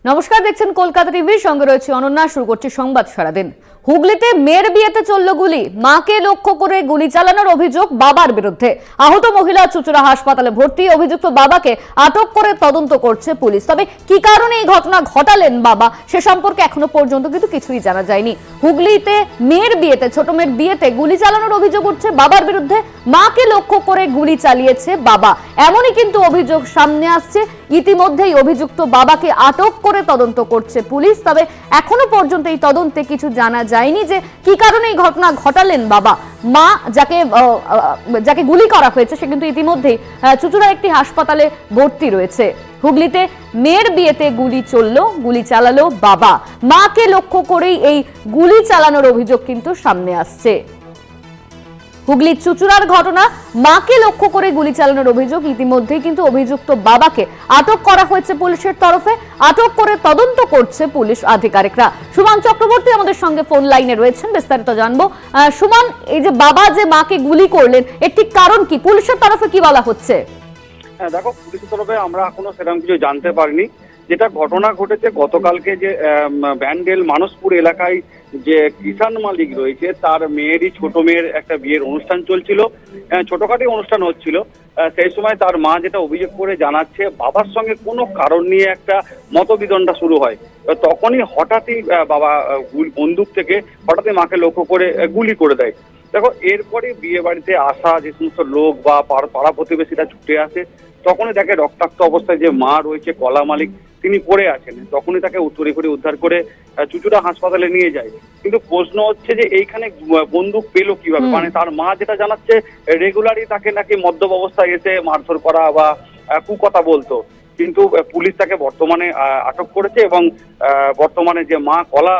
নমস্কার, দেখছেন কলকাতা টিভি, সঙ্গে রয়েছে অনন্যা। শুরু করছি সংবাদ সারাদিন। হুগলিতে মেয়ের বিয়েতে চলল গুলি, মাকে লক্ষ্য করে গুলি চালানোর অভিযোগ বাবার বিরুদ্ধে। আহত মহিলা চুঁচুড়া হাসপাতালে ভর্তি। অভিযুক্ত বাবাকে আটক করে তদন্ত করছে পুলিশ। তবে কি কারণে এই ঘটনা ঘটালেন বাবা, সে সম্পর্কে এখনো পর্যন্ত কিন্তু কিছুই জানা যায়নি। হুগলিতে মেয়ের বিয়েতে, ছোট মেয়ের বিয়েতে গুলি চালানোর অভিযোগ উঠছে বাবার বিরুদ্ধে। মাকে লক্ষ্য করে গুলি চালিয়েছে বাবা, এমনই কিন্তু অভিযোগ সামনে আসছে। ইতিমধ্যেই অভিযুক্ত বাবাকে আটক করে তদন্ত করছে পুলিশ। তবে এখনো পর্যন্ত এই তদন্তে কিছু জানা যায়নি যে কি কারণে এই ঘটনা ঘটালেন বাবা। মা যাকে গুলি করা হয়েছে সে কিন্তু ইতিমধ্যেই চুঁচুড়া একটি হাসপাতালে ভর্তি রয়েছে। হুগলিতে মেয়ের বিয়েতে গুলি চললো, গুলি চালালো বাবা। মাকে লক্ষ্য করেই এই গুলি চালানোর অভিযোগ কিন্তু সামনে আসছে। হুগলির চুঁচুড়ার ঘটনা, মাকে লক্ষ্য করে গুলি চালানোর অভিযোগ। ইতিমধ্যেই কিন্তু অভিযুক্ত বাবাকে আটক করা হয়েছে পুলিশের তরফে। আটক করে তদন্ত করছে পুলিশ আধিকারিকরা। সুমন চক্রবর্তী আমাদের সঙ্গে ফোন লাইনে রয়েছেন, বিস্তারিত জানবো। সুমন, এই যে বাবা যে মাকে গুলি করলেন, এর ঠিক কারণ কি, পুলিশের তরফে কি বলা হচ্ছে? হ্যাঁ দেখো, পুলিশের তরফে আমরা এখনো সেরকম কিছু জানতে পারিনি। যেটা ঘটনা ঘটেছে গতকালকে, যে ব্যান্ডেল মানসপুর এলাকায় যে কিষান মালিক রয়েছে, তার মেয়েরই, ছোট মেয়ের একটা বিয়ের অনুষ্ঠান চলছিল, ছোটখাটো অনুষ্ঠান হচ্ছিল। সেই সময় তার মা যেটা অভিযোগ করে জানাচ্ছে, বাবার সঙ্গে কোনো কারণ নিয়ে একটা মতবিদণ্ডা শুরু হয়। তখনই হঠাৎই বাবা বন্দুক থেকে হঠাৎই মাকে লক্ষ্য করে গুলি করে দেয়। দেখো, এরপরে বিয়ে বাড়িতে আসা যে সমস্ত লোক বা পাড়া প্রতিবেশীরা ছুটে আসে, তখনই দেখে রক্তাক্ত অবস্থায় যে মা রয়েছে, কলা মালিক, তিনি পড়ে আছেন। তখনই তাকে উদ্ধার করে চুঁচুড়া হাসপাতালে নিয়ে যায়। কিন্তু প্রশ্ন হচ্ছে যে এইখানে বন্দুক পেলো কিভাবে? মানে তার মা যেটা জানাচ্ছে, রেগুলারই তাকে নাকি মদ্যপ অবস্থায় এসে মারধর করা বা কুকথা বলতো। কিন্তু পুলিশ তাকে বর্তমানে আটক করেছে এবং বর্তমানে যে মা কলা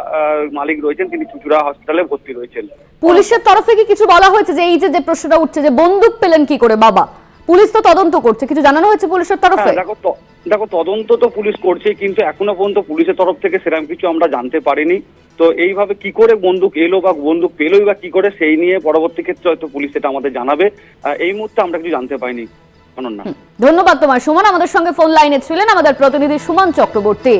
মালিক রয়েছেন, তিনি চুঁচুড়া হসপিটালে ভর্তি রয়েছেন। পুলিশের তরফে কি কিছু বলা হয়েছে যে এই যে প্রশ্নটা উঠছে যে বন্দুক পেলেন কি করে বাবা? পুলিশ তো তদন্ত করছে, কিছু জানানো হয়েছে পুলিশের তরফে? দেখো, তদন্ত তো পুলিশ করছে, কিন্তু এখনো পর্যন্ত পুলিশের তরফ থেকে সেরকম কিছু আমরা জানতে পারিনি। তো এইভাবে কি করে বন্দুক এলো বা বন্দুক পেলোই বা কি করে, সেই নিয়ে পরবর্তী ক্ষেত্রে হয়তো পুলিশ এটা আমাদের জানাবে। এই মুহূর্তে আমরা কিছু জানতে পাইনি। অনন্যা, ধন্যবাদ তোমার। সুমন আমাদের সঙ্গে ফোন লাইনে ছিলেন, আমাদের প্রতিনিধি সুমন চক্রবর্তী।